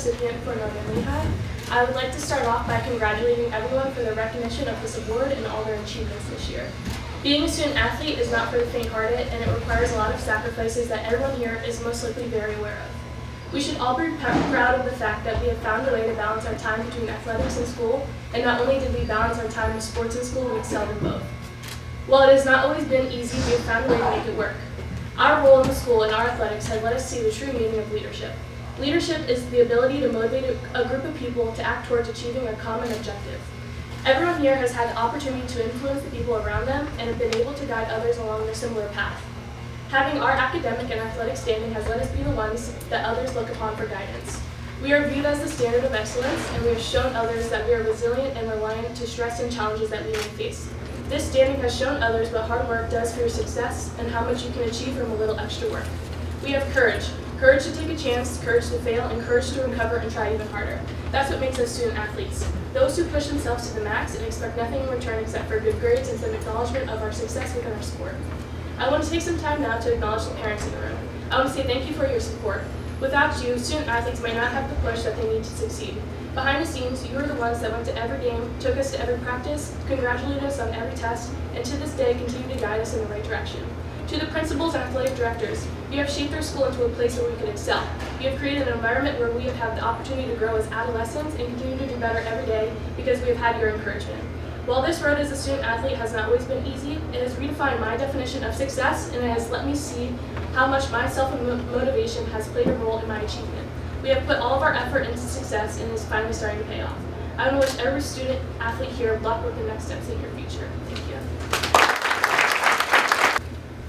recipient for Northern Lehigh. I would like to start off by congratulating everyone for the recognition of this award and all their achievements this year. Being a student athlete is not for the faint-hearted, and it requires a lot of sacrifices that everyone here is most likely very aware of. We should all be proud of the fact that we have found a way to balance our time between athletics and school, and not only did we balance our time with sports and school, we excelled in both. While it has not always been easy, we have found a way to make it work. Our role in the school and our athletics has let us see the true meaning of leadership. Leadership is the ability to motivate a group of people to act towards achieving a common objective. Everyone here has had the opportunity to influence the people around them and have been able to guide others along their similar path. Having our academic and athletic standing has let us be the ones that others look upon for guidance. We are viewed as the standard of excellence, and we have shown others that we are resilient and reliant to stress and challenges that we may face. This standing has shown others what hard work does for your success and how much you can achieve from a little extra work. We have courage. Courage to take a chance, courage to fail, and courage to recover and try even harder. That's what makes us student athletes. Those who push themselves to the max and expect nothing in return except for good grades and some acknowledgement of our success within our sport. I want to take some time now to acknowledge the parents in the room. I want to say thank you for your support. Without you, student athletes might not have the push that they need to succeed. Behind the scenes, you are the ones that went to every game, took us to every practice, congratulated us on every test, and to this day continue to guide us in the right direction. To the principals and athletic directors, you have shaped our school into a place where we could excel. You have created an environment where we have had the opportunity to grow as adolescents and continue to do better every day because we have had your encouragement. While this road as a student athlete has not always been easy, it has redefined my definition of success, and it has let me see how much my self-motivation has played a role in my achievement. We have put all of our effort into success, and it is finally starting to pay off. I want to wish every student athlete here luck with the next steps in your future. Thank you.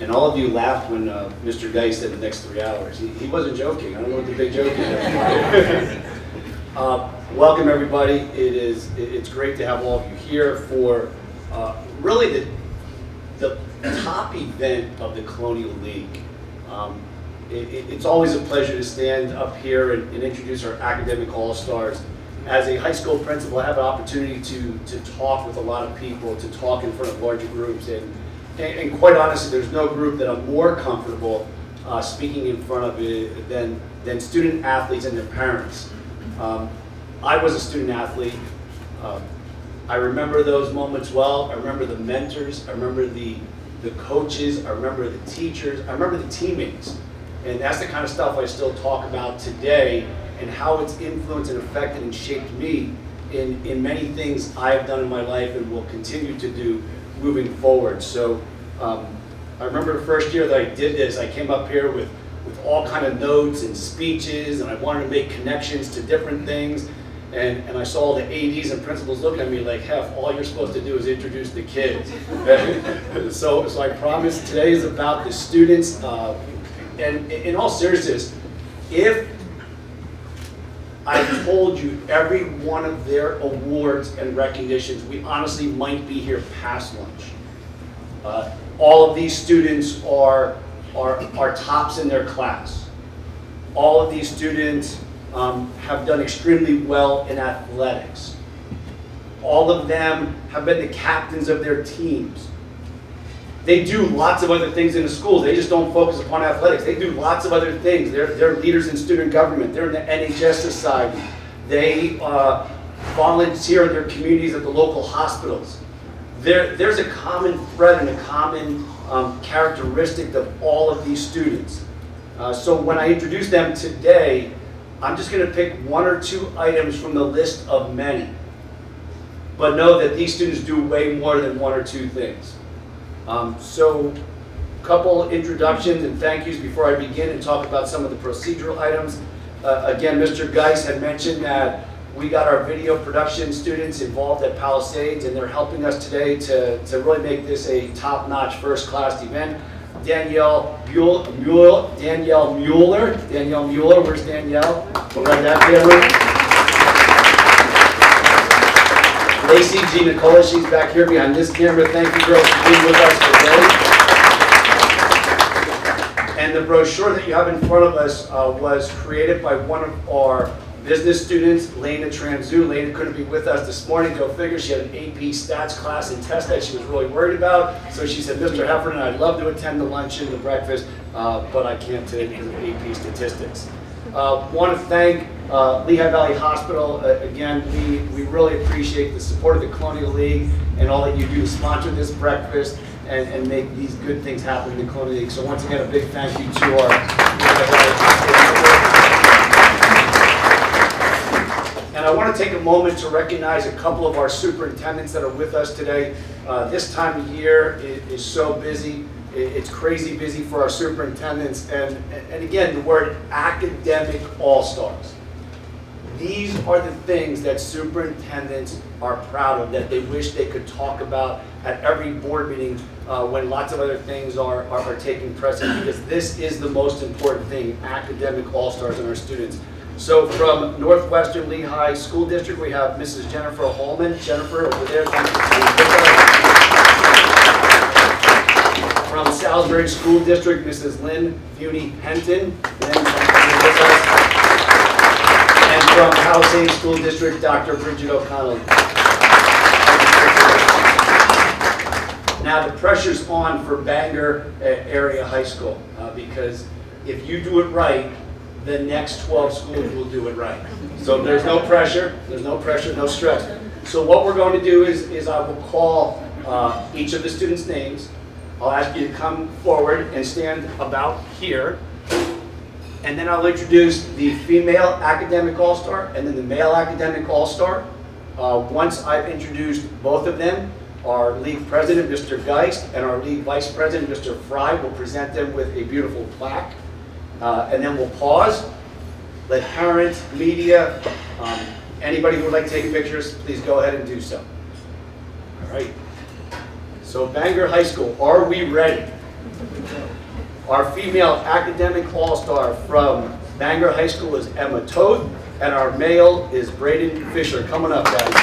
And all of you laughed when Mr. Geis said the next 3 hours. He wasn't joking. I don't know what the big joke is. Welcome everybody. It's great to have all of you here for really the top event of the Colonial League. It's always a pleasure to stand up here and introduce our academic all-stars. As a high school principal, I have an opportunity to talk with a lot of people, to talk in front of larger groups, and quite honestly, there's no group that I'm more comfortable speaking in front of than student athletes and their parents. I was a student athlete. I remember those moments well. I remember the mentors. I remember the coaches. I remember the teachers. I remember the teammates. And that's the kind of stuff I still talk about today, and how it's influenced and affected and shaped me in many things I have done in my life and will continue to do moving forward. So I remember the first year that I did this, I came up here with all kind of notes and speeches, and I wanted to make connections to different things. And I saw the ADs and principals looking at me like, Hef, all you're supposed to do is introduce the kids. So I promise today is about the students. And in all seriousness, if I told you every one of their awards and recognitions, we honestly might be here past lunch. All of these students are tops in their class. All of these students have done extremely well in athletics. All of them have been the captains of their teams. They do lots of other things in the schools. They just don't focus upon athletics. They do lots of other things. They're leaders in student government. They're in the NHS Society. They volunteer in their communities at the local hospitals. There's a common thread and a common characteristic of all of these students. So when I introduce them today, I'm just going to pick 1 or 2 items from the list of many. But know that these students do way more than 1 or 2 things. So a couple introductions and thank yous before I begin and talk about some of the procedural items. Again, Mr. Geis had mentioned that we got our video production students involved at Palisades, and they're helping us today to really make this a top-notch, first-class event. Danielle Mueller, where's Danielle? We'll write that camera. Lacey G. Nicola, she's back here behind this camera. Thank you, girls, for being with us today. And the brochure that you have in front of us was created by one of our business students, Lena Transu. Lena couldn't be with us this morning. Go figure, she had an AP stats class and test that she was really worried about. So she said, Mr. Heffernan, I'd love to attend the luncheon, the breakfast, but I can't today because of AP statistics. Want to thank Lehigh Valley Hospital, again, we really appreciate the support of the Colonial League and all that you do to sponsor this breakfast and make these good things happen in the Colonial League. So once again, a big thank you to our Lehigh Valley Hospital. And I want to take a moment to recognize a couple of our superintendents that are with us today. This time of year is so busy. It's crazy busy for our superintendents. And again, the word academic all-stars. These are the things that superintendents are proud of, that they wish they could talk about at every board meeting when lots of other things are taking precedence, because this is the most important thing, academic all-stars in our students. So from Northwestern Lehigh School District, we have Mrs. Jennifer Holman. Jennifer, over there. From Salisbury School District, Mrs. Lynn Funi-Henton. And from Palisades School District, Dr. Bridget O'Connell. Now the pressure's on for Bangor Area High School because if you do it right, the next 12 schools will do it right. So there's no pressure, no stress. So what we're going to do is I will call each of the students' names. I'll ask you to come forward and stand about here. And then I'll introduce the female academic all-star and then the male academic all-star. Once I've introduced both of them, our league president, Mr. Geist, and our league vice president, Mr. Fry, will present them with a beautiful plaque. And then we'll pause, let parents, media, anybody who would like to take pictures, please go ahead and do so. All right. So Bangor High School, are we ready? Our female academic all-star from Bangor High School is Emma Toth, and our male is Braden Fisher. Coming up, guys.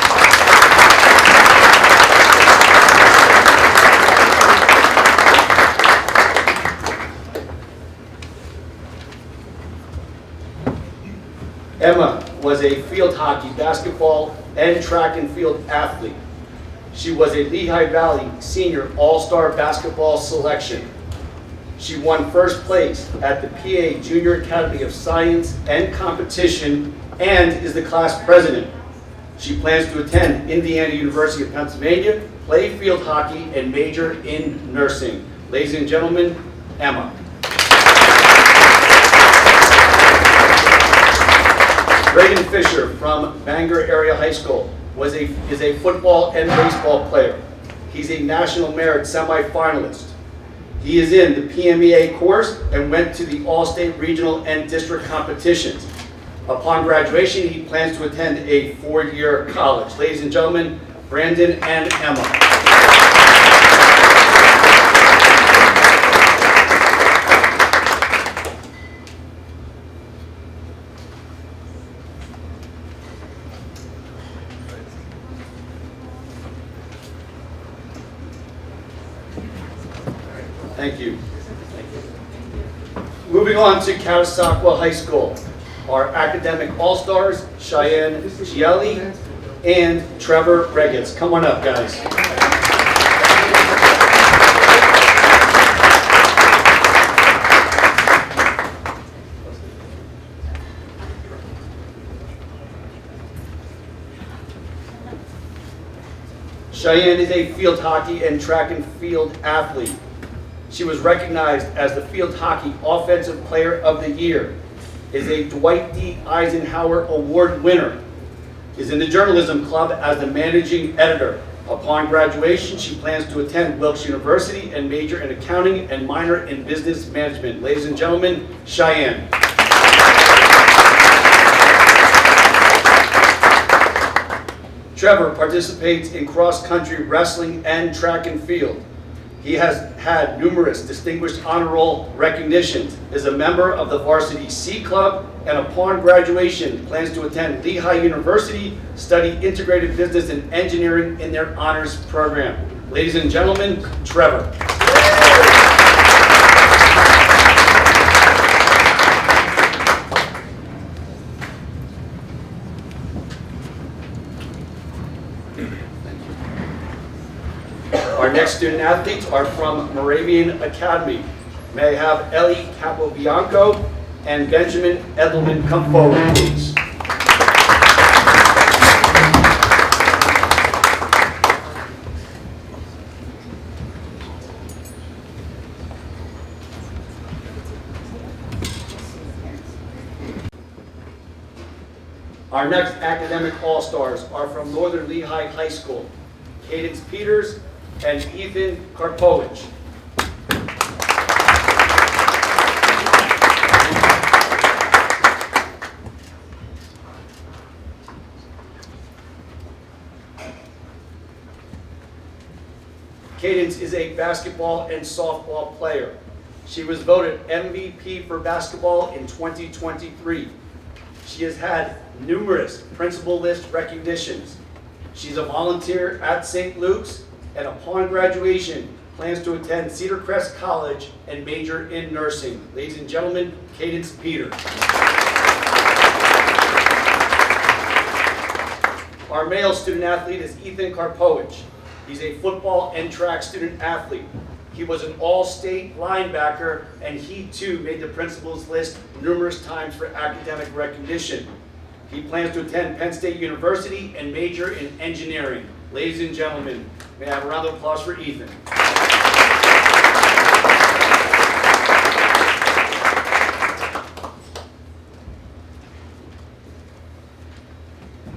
Emma was a field hockey, basketball, and track and field athlete. She was a Lehigh Valley Senior All-Star Basketball selection. She won first place at the PA Junior Academy of Science and Competition and is the class president. She plans to attend Indiana University of Pennsylvania, play field hockey, and major in nursing. Ladies and gentlemen, Emma. Braden Fisher from Bangor Area High School is a football and baseball player. He's a National Merit semifinalist. He is in the PMEA course and went to the All-State Regional and District competitions. Upon graduation, he plans to attend a 4-year college. Ladies and gentlemen, Brandon and Emma. Thank you. Moving on to Catasauqua High School. Our academic all-stars, Cheyenne Gielli and Trevor Regetz. Come on up, guys. Cheyenne is a field hockey and track and field athlete. She was recognized as the Field Hockey Offensive Player of the Year, is a Dwight D. Eisenhower Award winner, is in the Journalism Club as the Managing Editor. Upon graduation, she plans to attend Wilkes University and major in accounting and minor in business management. Ladies and gentlemen, Cheyenne. Trevor participates in cross-country wrestling and track and field. He has had numerous distinguished honor roll recognitions, is a member of the Varsity C Club, and upon graduation plans to attend Lehigh University, study integrated business and engineering in their honors program. Ladies and gentlemen, Trevor. Our next student athletes are from Moravian Academy. May I have Ellie Capobianco and Benjamin Edelman come forward, please. Our next academic all-stars are from Northern Lehigh High School, Cadence Peters and Ethan Karpowicz. Cadence is a basketball and softball player. She was voted MVP for basketball in 2023. She has had numerous principal list recognitions. She's a volunteer at St. Luke's, and upon graduation, plans to attend Cedar Crest College and major in nursing. Ladies and gentlemen, Cadence Peters. Our male student athlete is Ethan Karpowicz. He's a football and track student athlete. He was an all-state linebacker, and he too made the principal's list numerous times for academic recognition. He plans to attend Penn State University and major in engineering. Ladies and gentlemen, may I have a round of applause for Ethan.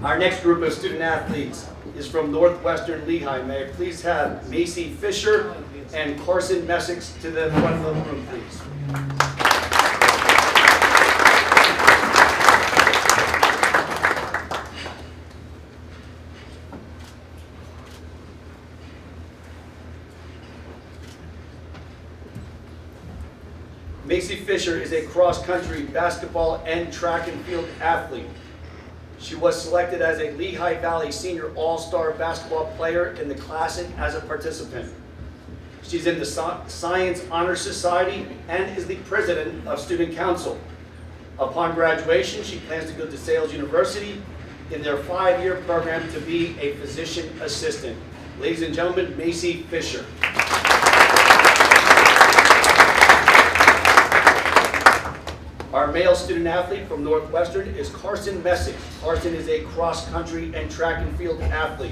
Our next group of student athletes is from Northwestern Lehigh. May I please have Macy Fisher and Carson Messick to the front of the room, please. Macy Fisher is a cross-country basketball and track and field athlete. She was selected as a Lehigh Valley Senior All-Star basketball player in the Classic as a participant. She's in the Science Honor Society and is the president of Student Council. Upon graduation, she plans to go to Sales University in their 5-year program to be a physician assistant. Ladies and gentlemen, Macy Fisher. Our male student athlete from Northwestern is Carson Messick. Carson is a cross-country and track and field athlete.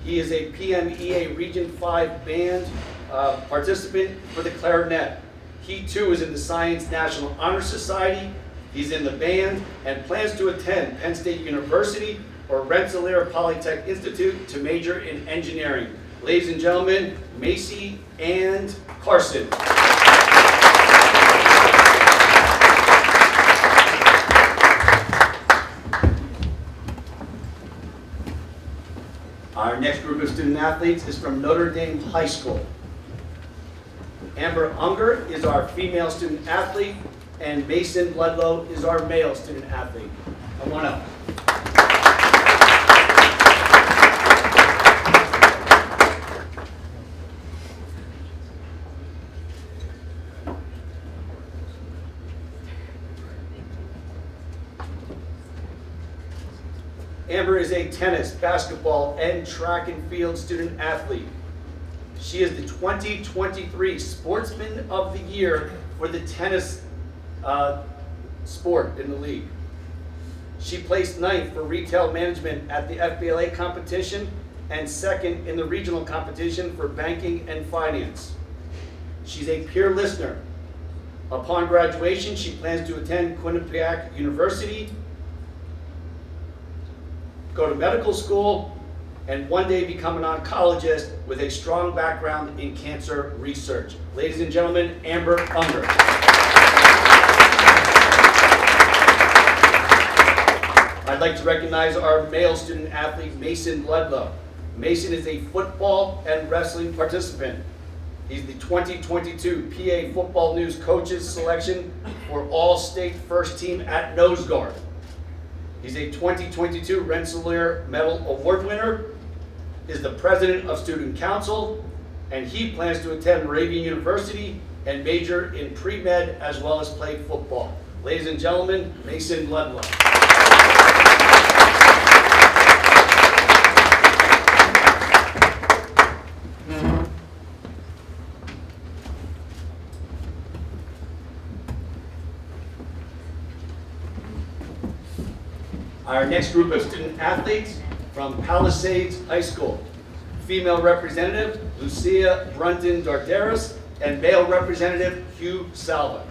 He is a PMEA Region 5 band participant for the clarinet. He too is in the Science National Honor Society. He's in the band and plans to attend Penn State University or Rensselaer Polytech Institute to major in engineering. Ladies and gentlemen, Macy and Carson. Our next group of student athletes is from Notre Dame High School. Amber Unger is our female student athlete, and Mason Bloodlow is our male student athlete. Come on up. Amber is a tennis, basketball, and track and field student athlete. She is the 2023 Sportsman of the Year for the tennis sport in the league. She placed 9th for retail management at the FBLA competition and 2nd in the regional competition for banking and finance. She's a peer listener. Upon graduation, she plans to attend Quinnipiac University, go to medical school, and one day become an oncologist with a strong background in cancer research. Ladies and gentlemen, Amber Unger. I'd like to recognize our male student athlete, Mason Bloodlow. Mason is a football and wrestling participant. He's the 2022 PA Football News Coaches Selection for All-State First Team at Nose Guard. He's a 2022 Rensselaer Medal Award winner, is the president of Student Council, and he plans to attend Moravian University and major in pre-med as well as play football. Ladies and gentlemen, Mason Bloodlow. Our next group of student athletes from Palisades High School. Female representative, Lucia Brunton Darderas, and male representative, Hugh Salva.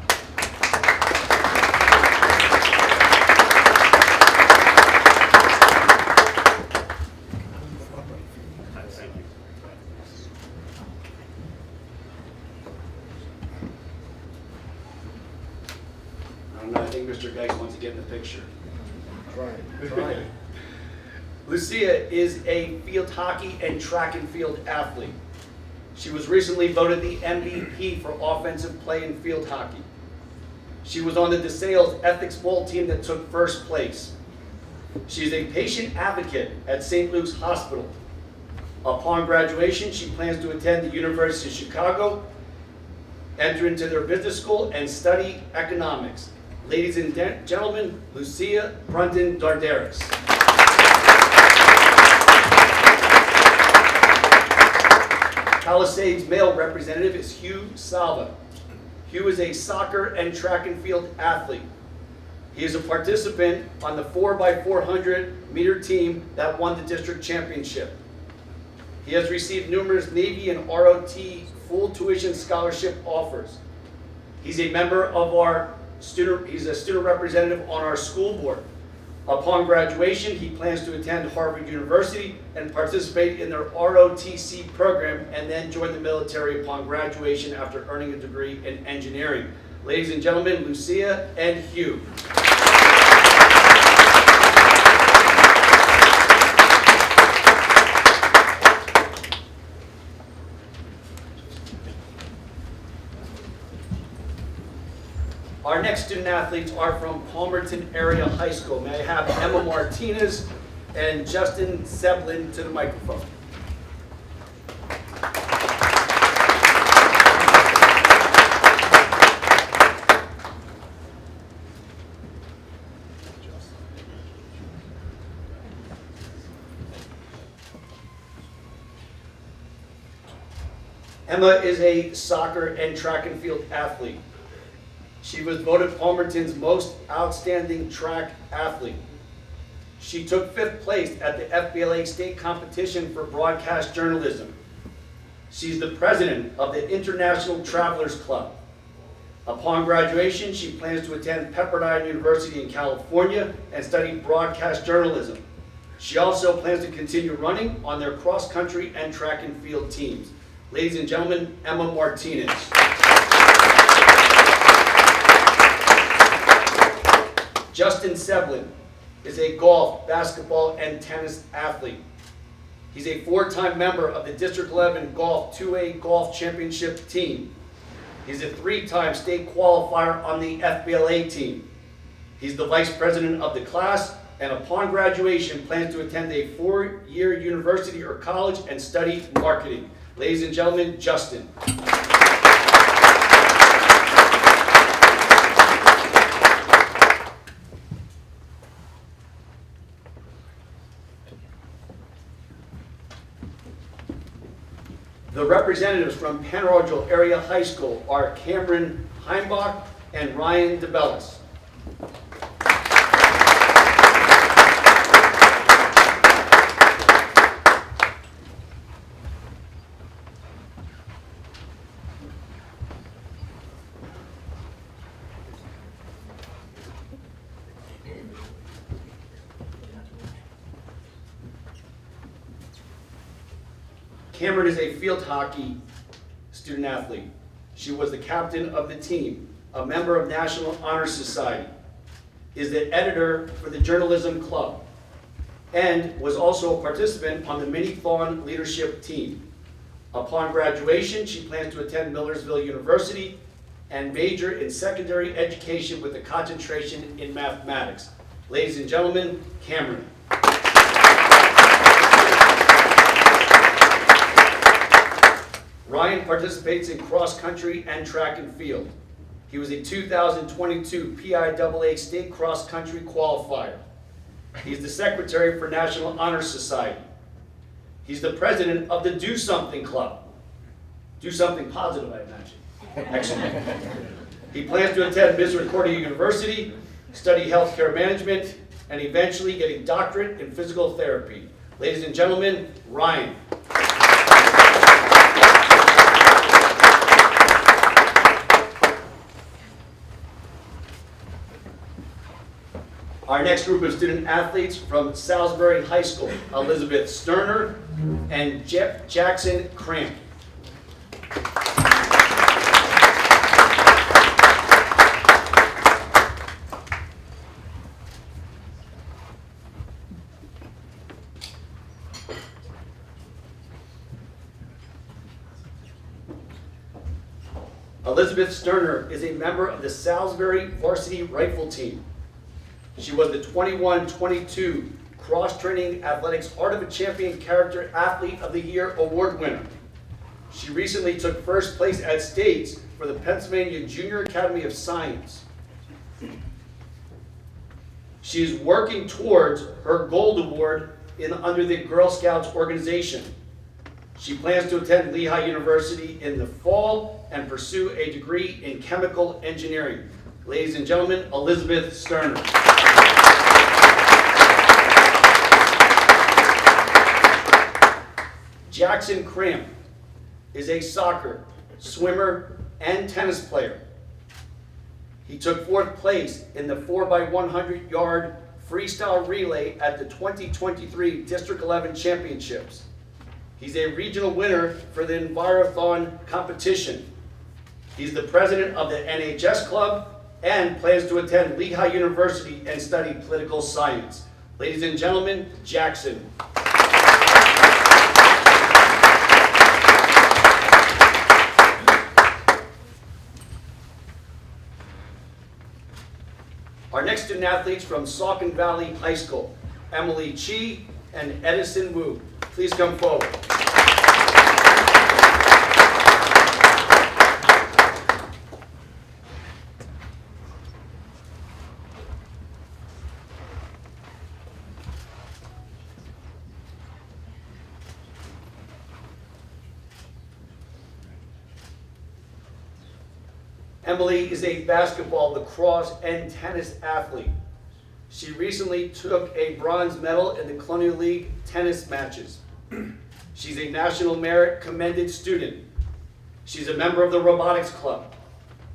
Lucia is a field hockey and track and field athlete. She was recently voted the MVP for offensive play in field hockey. She was on the DeSales ethics bowl team that took first place. She is a patient advocate at St. Luke's Hospital. Upon graduation, she plans to attend the University of Chicago, enter into their business school, and study economics. Ladies and gentlemen, Lucia Brundon Darderis. Palisades male representative is Hugh Salva. Hugh is a soccer and track and field athlete. He is a participant on the 4x400 meter team that won the district championship. He has received numerous Navy and ROT full tuition scholarship offers. He's a member of our he's a student representative on our school board. Upon graduation, he plans to attend Harvard University and participate in their ROTC program and then join the military upon graduation after earning a degree in engineering. Ladies and gentlemen, Lucia and Hugh. Our next student athletes are from Palmerton Area High School. May I have Emma Martinez and Justin Seblin to the microphone. Emma is a soccer and track and field athlete. She was voted Palmerton's most outstanding track athlete. She took 5th place at the FBLA state competition for broadcast journalism. She's the president of the International Travelers Club. Upon graduation, she plans to attend Pepperdine University in California and study broadcast journalism. She also plans to continue running on their cross-country and track and field teams. Ladies and gentlemen, Emma Martinez. Justin Seblin is a golf, basketball, and tennis athlete. He's a 4-time member of the District 11 Golf 2A Golf Championship team. He's a 3-time state qualifier on the FBLA team. He's the vice president of the class, and upon graduation plans to attend a 4-year university or college and study marketing. Ladies and gentlemen, Justin. The representatives from Penn-Rogel Area High School are Cameron Heimbach and Ryan DeBellis. Cameron is a field hockey student athlete. She was the captain of the team, a member of National Honor Society, is the editor for the Journalism Club, and was also a participant on the Mini Fawn leadership team. Upon graduation, she plans to attend Millersville University and major in secondary education with a concentration in mathematics. Ladies and gentlemen, Cameron. Ryan participates in cross country and track and field. He was a 2022 PIAA state cross country qualifier. He's the secretary for National Honor Society. He's the president of the Do Something Club. Do something positive, I imagine. Excellent. He plans to attend Misericordia University, study healthcare management, and eventually get a doctorate in physical therapy. Ladies and gentlemen, Ryan. Our next group of student athletes from Salisbury High School, Elizabeth Sterner and Jeff Jackson Cramp. Elizabeth Sterner is a member of the Salisbury varsity rifle team. She was the 21-22 cross-training athletics Heart of a Champion Character Athlete of the Year award winner. She recently took first place at states for the Pennsylvania Junior Academy of Science. She is working towards her Gold Award under the Girl Scouts organization. She plans to attend Lehigh University in the fall and pursue a degree in chemical engineering. Ladies and gentlemen, Elizabeth Sterner. Jackson Cramp is a soccer, swimmer, and tennis player. He took fourth place in the 4x100 yard freestyle relay at the 2023 District 11 Championships. He's a regional winner for the Envirothon competition. He's the president of the NHS Club and plans to attend Lehigh University and study political science. Ladies and gentlemen, Jackson. Our next student athletes from Saucon Valley High School, Emily Chi and Edison Wu. Please come forward. Emily is a basketball, lacrosse, and tennis athlete. She recently took a bronze medal in the Colonial League tennis matches. She's a National Merit Commended student. She's a member of the Robotics Club.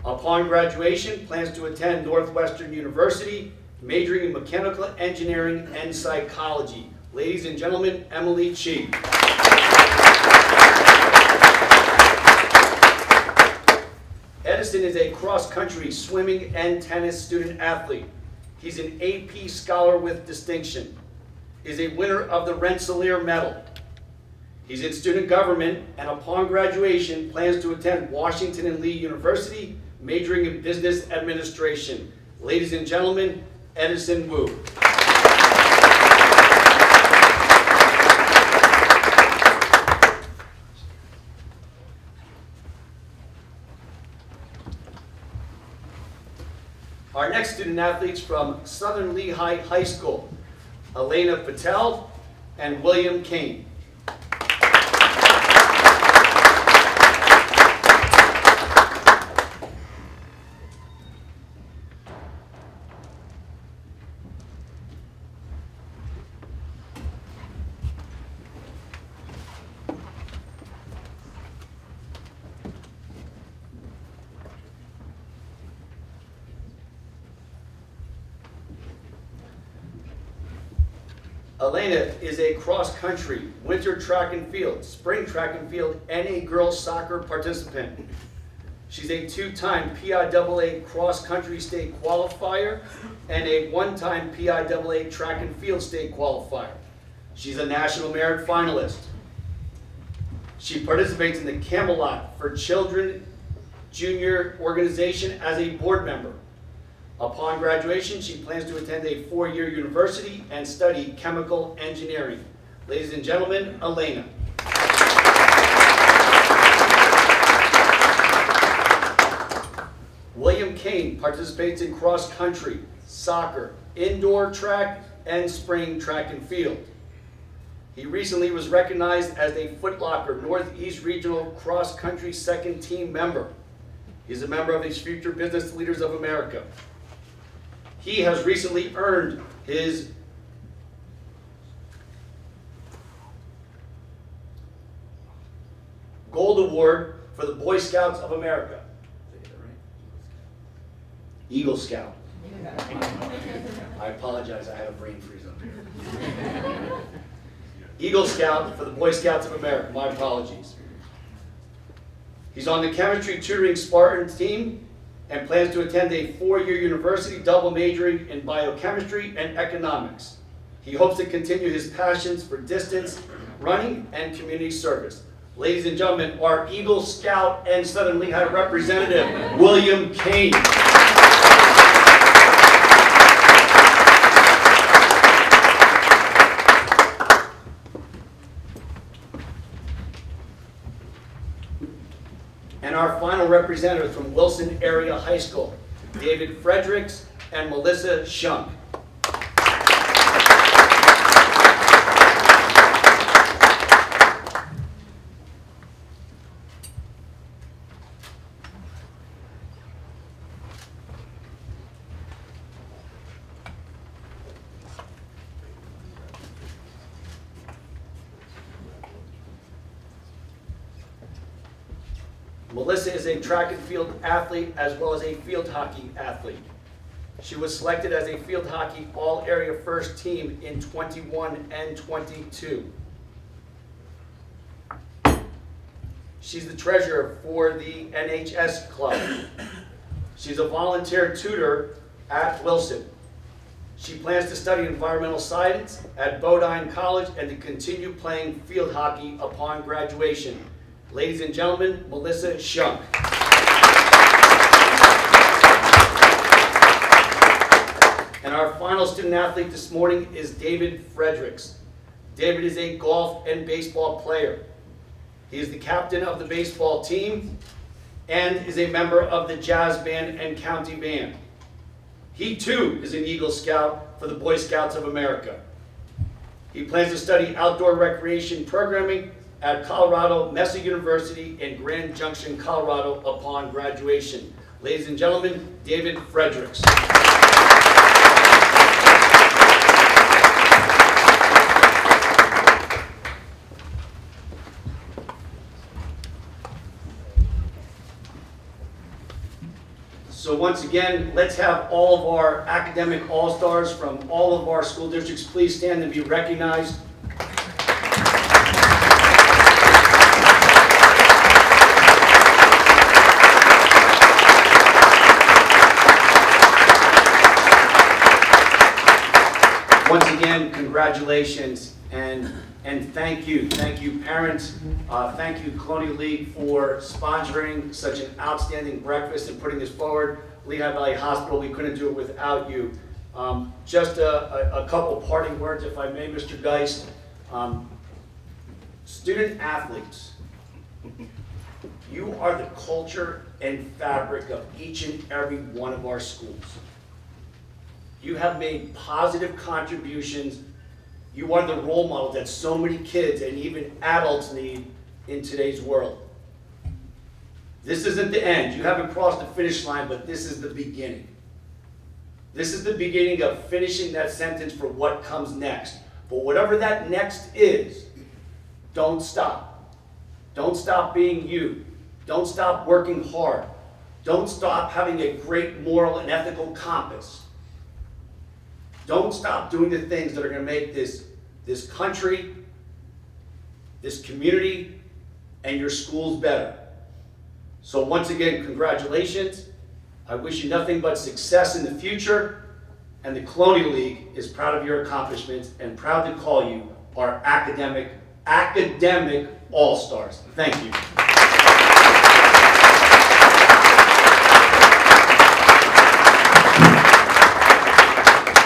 Upon graduation, plans to attend Northwestern University, majoring in mechanical engineering and psychology. Ladies and gentlemen, Emily Chi. Edison is a cross-country swimming and tennis student athlete. He's an AP Scholar with distinction. He's a winner of the Rensselaer Medal. He's in student government and upon graduation plans to attend Washington and Lee University, majoring in business administration. Ladies and gentlemen, Edison Wu. Our next student athletes from Southern Lehigh High School, Elena Patel and William Kane. Elena is a cross-country, winter track and field, spring track and field, and a girls soccer participant. She's a two-time PIAA cross-country state qualifier and a one-time PIAA track and field state qualifier. She's a National Merit finalist. She participates in the Camelot for Children Junior organization as a board member. Upon graduation, she plans to attend a 4-year university and study chemical engineering. Ladies and gentlemen, Elena. William Kane participates in cross country, soccer, indoor track, and spring track and field. He recently was recognized as a Foot Locker Northeast Regional Cross Country second team member. He's a member of the Future Business Leaders of America. He has recently earned his Gold Award for the Boy Scouts of America. Did I get that right? Eagle Scout. I apologize, I had a brain freeze up here. Eagle Scout for the Boy Scouts of America. My apologies. He's on the chemistry tutoring Spartan team and plans to attend a 4-year university, double majoring in biochemistry and economics. He hopes to continue his passions for distance running and community service. Ladies and gentlemen, our Eagle Scout and Southern Lehigh representative, William Kane. And our final representatives from Wilson Area High School, David Fredericks and Melissa Shunk. Melissa is a track and field athlete as well as a field hockey athlete. She was selected as a field hockey all-area first team in 21 and 22. She's the treasurer for the NHS Club. She's a volunteer tutor at Wilson. She plans to study environmental science at Bodine College and to continue playing field hockey upon graduation. Ladies and gentlemen, Melissa Shunk. And our final student athlete this morning is David Fredericks. David is a golf and baseball player. He is the captain of the baseball team and is a member of the jazz band and county band. He too is an Eagle Scout for the Boy Scouts of America. He plans to study outdoor recreation programming at Colorado Mesa University in Grand Junction, Colorado upon graduation. Ladies and gentlemen, David Fredericks. So once again, let's have all of our academic all-stars from all of our school districts please stand and be recognized. Once again, congratulations and thank you. Thank you, parents. Thank you, Colonial League, for sponsoring such an outstanding breakfast and putting this forward. Lehigh Valley Hospital, we couldn't do it without you. Just a couple parting words, if I may, Mr. Geist. Student athletes, you are the culture and fabric of each and every one of our schools. You have made positive contributions. You are the role model that so many kids and even adults need in today's world. This isn't the end. You haven't crossed the finish line, but this is the beginning. This is the beginning of finishing that sentence for what comes next. But whatever that next is, don't stop. Don't stop being you. Don't stop working hard. Don't stop having a great moral and ethical compass. Don't stop doing the things that are going to make this country, this community, and your schools better. So once again, congratulations. I wish you nothing but success in the future. And the Colonial League is proud of your accomplishments and proud to call you our academic all-stars. Thank you.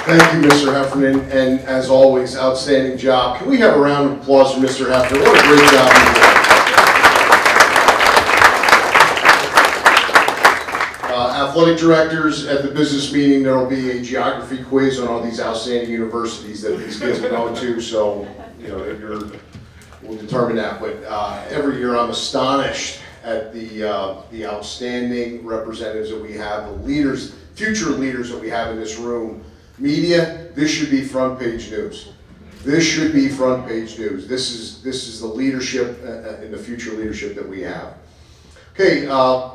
Thank you, Mr. Heffernan, and as always, outstanding job. Can we have a round of applause for Mr. Heffernan? What a great job he did. Athletic directors, at the business meeting, there will be a geography quiz on all these outstanding universities that these kids are going to, so, you know, we'll determine that. But every year I'm astonished at the outstanding representatives that we have, the leaders, future leaders that we have in this room. Media, this should be front page news. This should be front page news. This is the leadership and the future leadership that we have. Okay,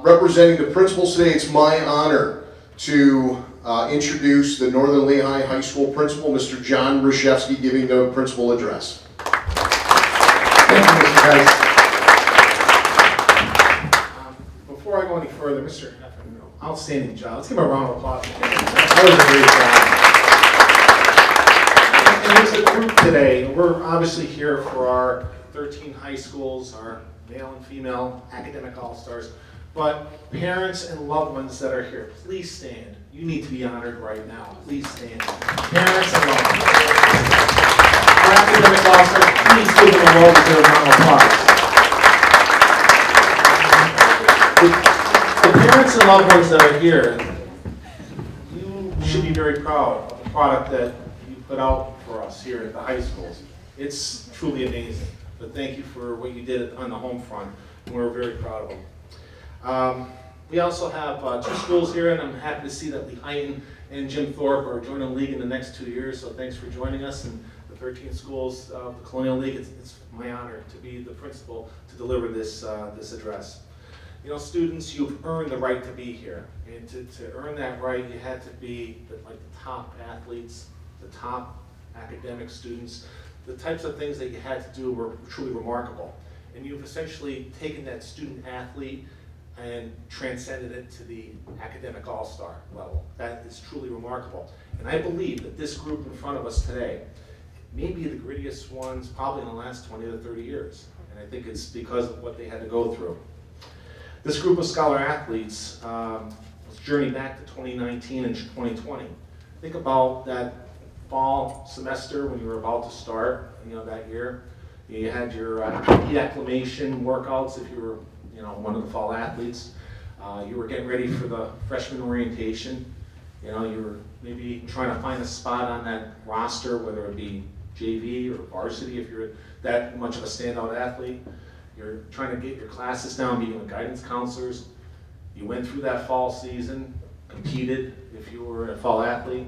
representing the principals today, it's my honor to introduce the Northern Lehigh High School principal, Mr. John Reshevsky, giving the principal address. Thank you, Mr. Geist. Before I go any further, Mr. Heffernan, outstanding job. Let's give him a round of applause. That was a great job. And as a group today, we're obviously here for our 13 high schools, our male and female academic all-stars. But parents and loved ones that are here, please stand. You need to be honored right now. Please stand. Parents and loved ones. Our academic all-stars, please give them a well-deserved round of applause. The parents and loved ones that are here, you should be very proud of the product that you put out for us here at the high schools. It's truly amazing. But thank you for what you did on the home front, and we're very proud of them. We also have 2 schools here, and I'm happy to see that Lee Heighton and Jim Thorpe are joining the league in the next 2 years, so thanks for joining us. And the 13 schools of the Colonial League, it's my honor to be the principal to deliver this address. You know, students, you've earned the right to be here, and to earn that right, you had to be the top athletes, the top academic students. The types of things that you had to do were truly remarkable. And you've essentially taken that student athlete and transcended it to the academic all-star level. That is truly remarkable. And I believe that this group in front of us today may be the grittiest ones probably in the last 20 to 30 years. And I think it's because of what they had to go through. This group of scholar athletes was journeyed back to 2019 and 2020. Think about that fall semester when you were about to start, that year. You had your heat acclimation workouts if you were, one of the fall athletes. You were getting ready for the freshman orientation. You were maybe trying to find a spot on that roster, whether it be JV or varsity if you're that much of a standout athlete. You're trying to get your classes down, meeting with guidance counselors. You went through that fall season, competed if you were a fall athlete.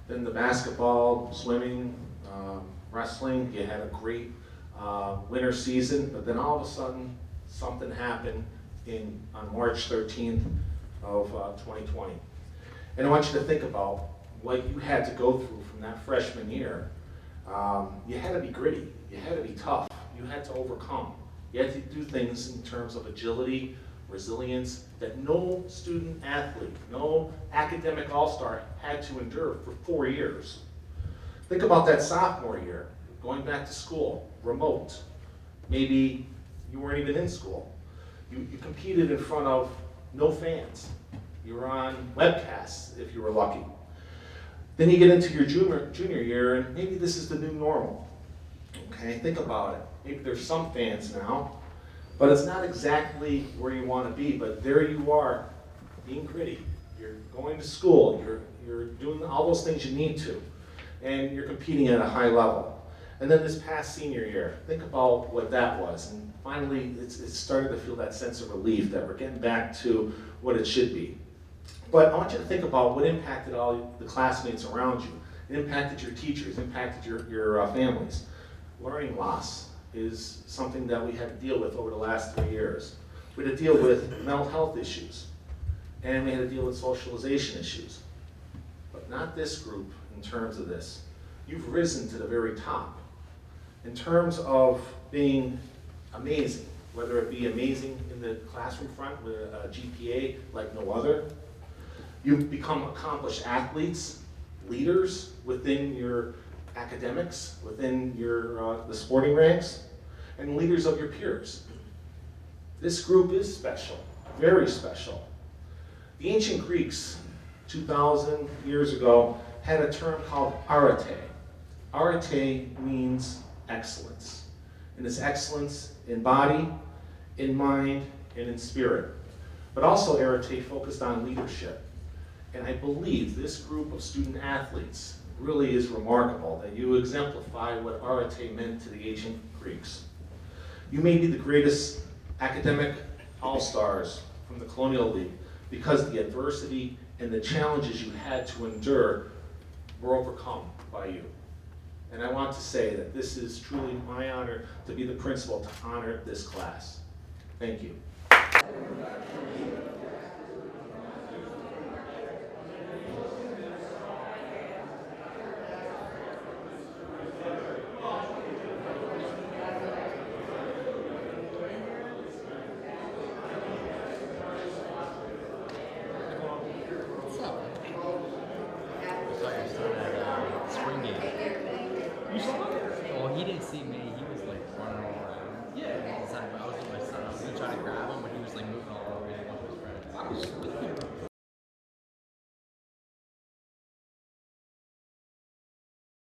Then the basketball, swimming, wrestling, you had a great winter season, but then all of a sudden, something happened on March 13th of 2020. And I want you to think about what you had to go through from that freshman year. You had to be gritty, you had to be tough, you had to overcome. You had to do things in terms of agility, resilience, that no student athlete, no academic all-star had to endure for 4 years. Think about that sophomore year, going back to school, remote. Maybe you weren't even in school. You competed in front of no fans. You were on webcasts if you were lucky. Then you get into your junior year, and maybe this is the new normal. Okay, think about it. Maybe there's some fans now, but it's not exactly where you want to be, but there you are, being gritty. You're going to school, you're doing all those things you need to, and you're competing at a high level. And then this past senior year, think about what that was, and finally it's started to feel that sense of relief that we're getting back to what it should be. But I want you to think about what impacted all the classmates around you. It impacted your teachers, impacted your families. Learning loss is something that we had to deal with over the last 3 years. We had to deal with mental health issues, and we had to deal with socialization issues. But not this group in terms of this. You've risen to the very top. In terms of being amazing, whether it be amazing in the classroom front with a GPA like no other, you've become accomplished athletes, leaders within your academics, within your the sporting ranks, and leaders of your peers. This group is special, very special. The ancient Greeks, 2,000 years ago, had a term called arete. Arete means excellence. And it's excellence in body, in mind, and in spirit. But also arete focused on leadership. And I believe this group of student athletes really is remarkable, that you exemplify what arete meant to the ancient Greeks. You may be the greatest academic all-stars from the Colonial League because the adversity and the challenges you had to endure were overcome by you. And I want to say that this is truly my honor to be the principal to honor this class. Thank you.